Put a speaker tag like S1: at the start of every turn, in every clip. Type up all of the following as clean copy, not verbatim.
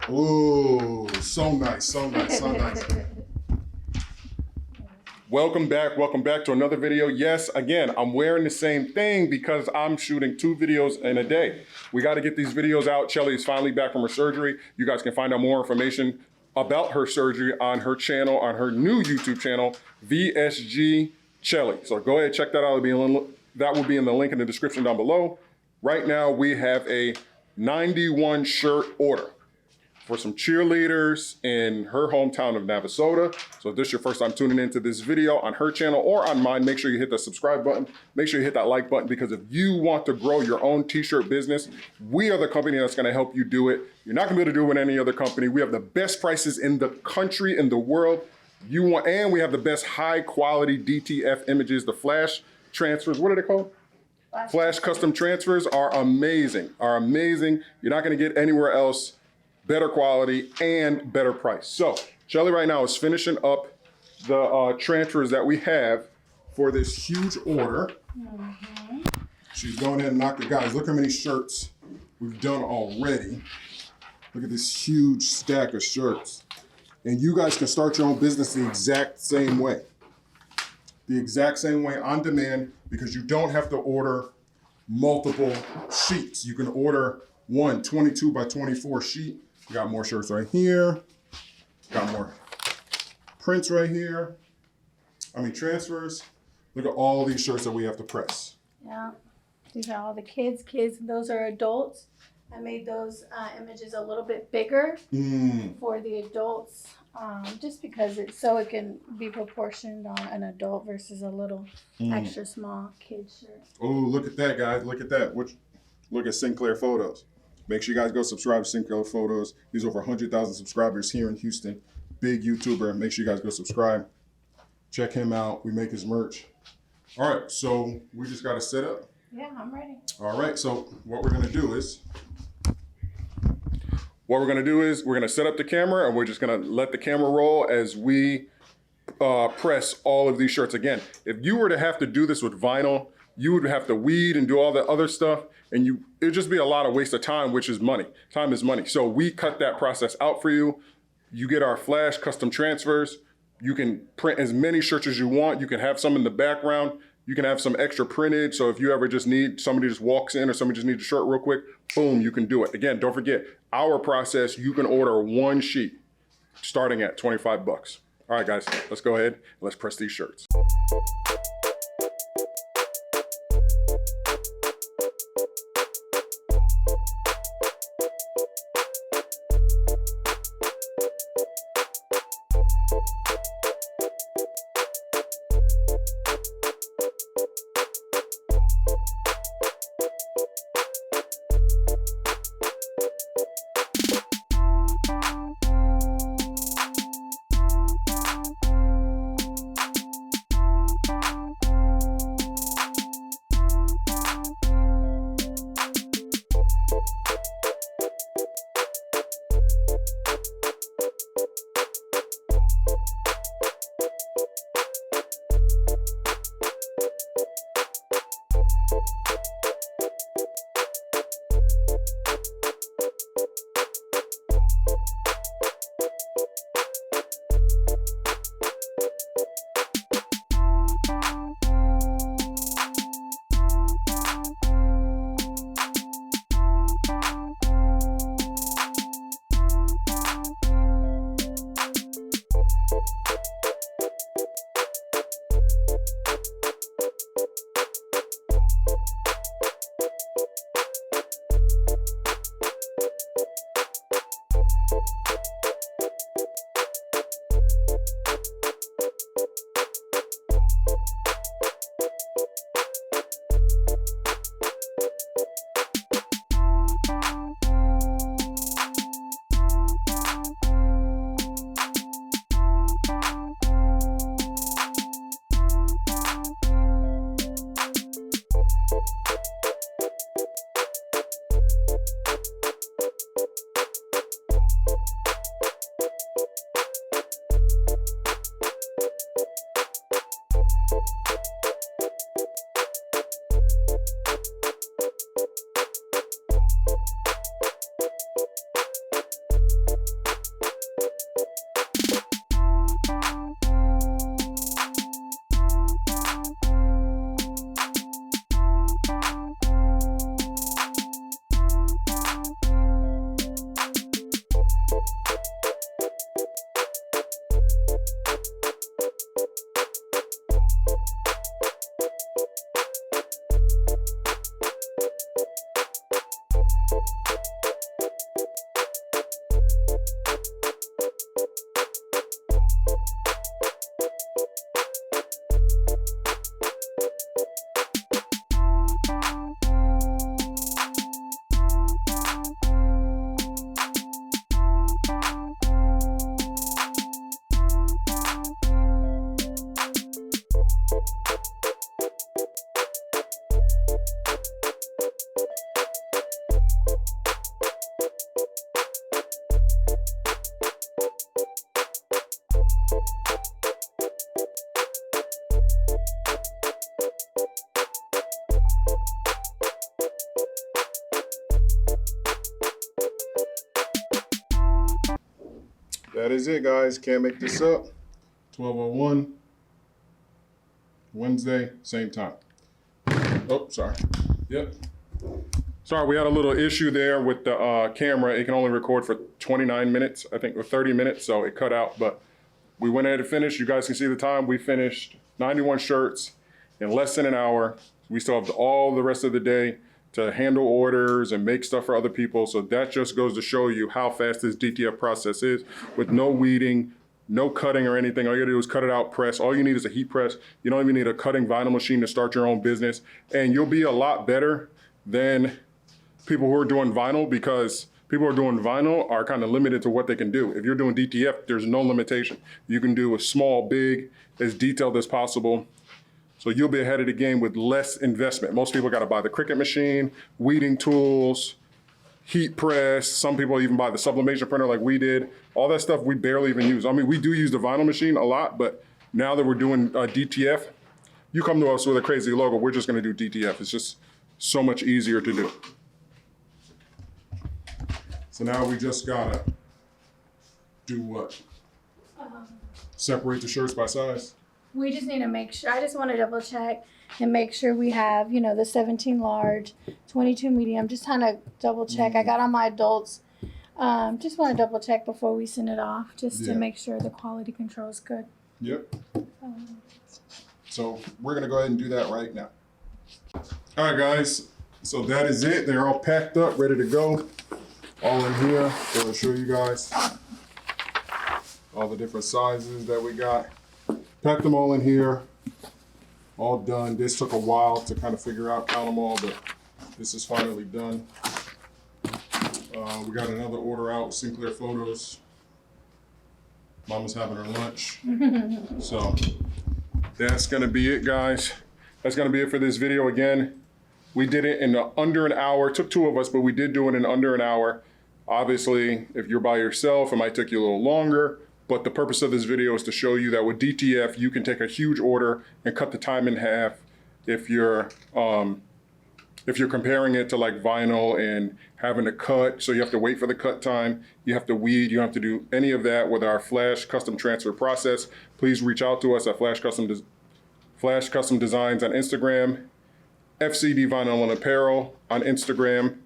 S1: Oh, so nice, so nice, so nice. Welcome back to another video. Yes, again, I'm wearing the same thing because I'm shooting 2 videos in a day. We got to get these videos out. Shelly is finally back from her surgery. You guys can find out more information about her surgery on her channel, on her new YouTube channel, VSG Shelly. So go ahead, check that out. That will be in the link in the description down below. Right now, we have a 91 shirt order for some cheerleaders in her hometown of Navasota. So if this is your first time tuning into this video on her channel or on mine, make sure you hit the subscribe button. Make sure you hit that like button, because if you want to grow your own t-shirt business, we are the company that's gonna help you do it. You're not gonna be able to do it with any other company. We have the best prices in the country, in the world. And we have the best high quality DTF images, the flash transfers. What are they called? Flash custom transfers are amazing, You're not gonna get anywhere else. Better quality and better price. So Shelly right now is finishing up the transfers that we have for this huge order. She's going ahead and knocking, guys, look how many shirts we've done already. Look at this huge stack of shirts. And you guys can start your own business the exact same way. The exact same way, on demand, because you don't have to order multiple sheets. You can order one 22 by 24 sheet. We got more shirts right here. Got more prints right here. Transfers. Look at all these shirts that we have to press.
S2: Yeah, these are all the kids. Those are adults. I made those images a little bit bigger for the adults, just because it can be proportioned on an adult versus a little extra small kid shirt.
S1: Oh, look at that, guys. Look at that. Look at Sinclair Photos. Make sure you guys go subscribe to Sinclair Photos. He's over 100,000 subscribers here in Houston. Big YouTuber. Make sure you guys go subscribe. Check him out. We make his merch. All right, so we just got to set up.
S2: Yeah, I'm ready.
S1: All right, so what we're going to do is we're going to set up the camera, and we're just going to let the camera roll as we press all of these shirts. Again, if you were to have to do this with vinyl, you would have to weed and do all the other stuff, and it'd just be a lot of waste of time, which is money. Time is money. So we cut that process out for you. You get our flash custom transfers. You can print as many shirts as you want. You can have some in the background. You can have some extra printed. So if you ever just need, somebody just walks in or somebody just needs a shirt real quick, boom, you can do it. Again, don't forget, our process, you can order one sheet starting at 25 bucks. All right, guys, let's go ahead and let's press these shirts. that is it, guys. Can't make this up. 12:01, Wednesday, same time. Oh, sorry. Yep. Sorry, we had a little issue there with the camera. It can only record for 29 minutes, I think, or 30 minutes, so it cut out. But we went ahead and finished. You guys can see the time. We finished 91 shirts in less than an hour. We still have all the rest of the day to handle orders and make stuff for other people. So that just goes to show you how fast this DTF process is with no weeding, no cutting or anything. All you gotta do is cut it out, press. All you need is a heat press. You don't even need a cutting vinyl machine to start your own business. And you'll be a lot better than people who are doing vinyl, because people who are doing vinyl are kind of limited to what they can do. If you're doing DTF, there's no limitation. You can do a small, big, as detailed as possible. So you'll be ahead of the game with less investment. Most people got to buy the Cricut machine, weeding tools, heat press. Some people even buy the sublimation printer like we did. All that stuff we barely even use. I mean, we do use the vinyl machine a lot, but now that we're doing DTF, you come to us with a crazy logo, we're just going to do DTF. It's just so much easier to do. So now we just gotta do what? Separate the shirts by size?
S2: We just need to make sure, I just want to double check and make sure we have, you know, the 17 large, 22 medium, just kind of double check. I got on my adults. Just want to double check before we send it off, just to make sure the quality control is good.
S1: Yep. So we're gonna go ahead and do that right now. All right, guys, so that is it. They're all packed up, ready to go. All in here, so I'll show you guys all the different sizes that we got. Packed them all in here, all done. This took a while to kind of figure out, count them all, but this is finally done. We got another order out, Sinclair Photos. Mama's having her lunch. So that's gonna be it, guys. That's gonna be it for this video. Again, we did it in under an hour. It took two of us, but we did do it in under an hour. Obviously, if you're by yourself, it might take you a little longer, but the purpose of this video is to show you that with DTF, you can take a huge order and cut the time in half if you're comparing it to like vinyl and having to cut, so you have to wait for the cut time, you have to weed, you don't have to do any of that with our Flash Custom Transfer process. Please reach out to us at Flash Custom Designs on Instagram, FCD Vinyl and Apparel on Instagram,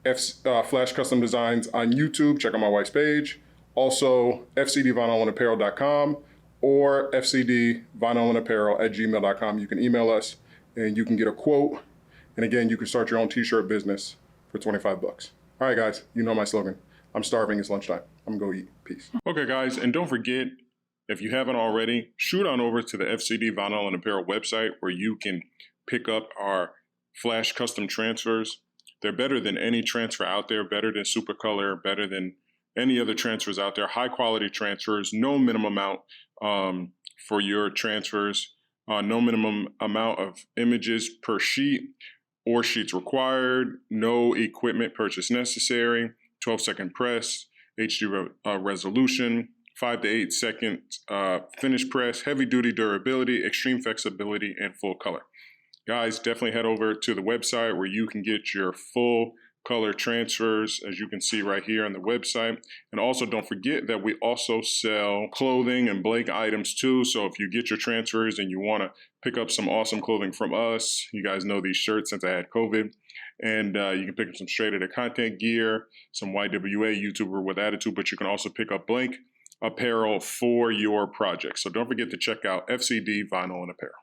S1: Flash Custom Designs on YouTube. Check out my wife's page. Also, fcdvinylandapparel.com or fcdvinylandapparel@gmail.com. You can email us and you can get a quote. And again, you can start your own t-shirt business for 25 bucks. All right, guys, you know my slogan. I'm starving, it's lunchtime. I'm gonna go eat. Peace. Okay, guys, and don't forget, if you haven't already, shoot on over to the FCD Vinyl and Apparel website where you can pick up our Flash Custom Transfers. They're better than any transfer out there, better than Supercolor, better than any other transfers out there. High quality transfers, no minimum amount for your transfers, no minimum amount of images per sheet or sheets required, no equipment purchase necessary, 12-second press, HD resolution, 5 to 8 second finish press, heavy duty durability, extreme flexibility, and full color. Guys, definitely head over to the website where you can get your full color transfers, as you can see right here on the website. And also don't forget that we also sell clothing and blank items too. So if you get your transfers and you want to pick up some awesome clothing from us, you guys know these shirts since I had COVID, and you can pick up some straight out of content gear, some YWA YouTuber with attitude, but you can also pick up blank apparel for your project. So don't forget to check out FCD Vinyl and Apparel.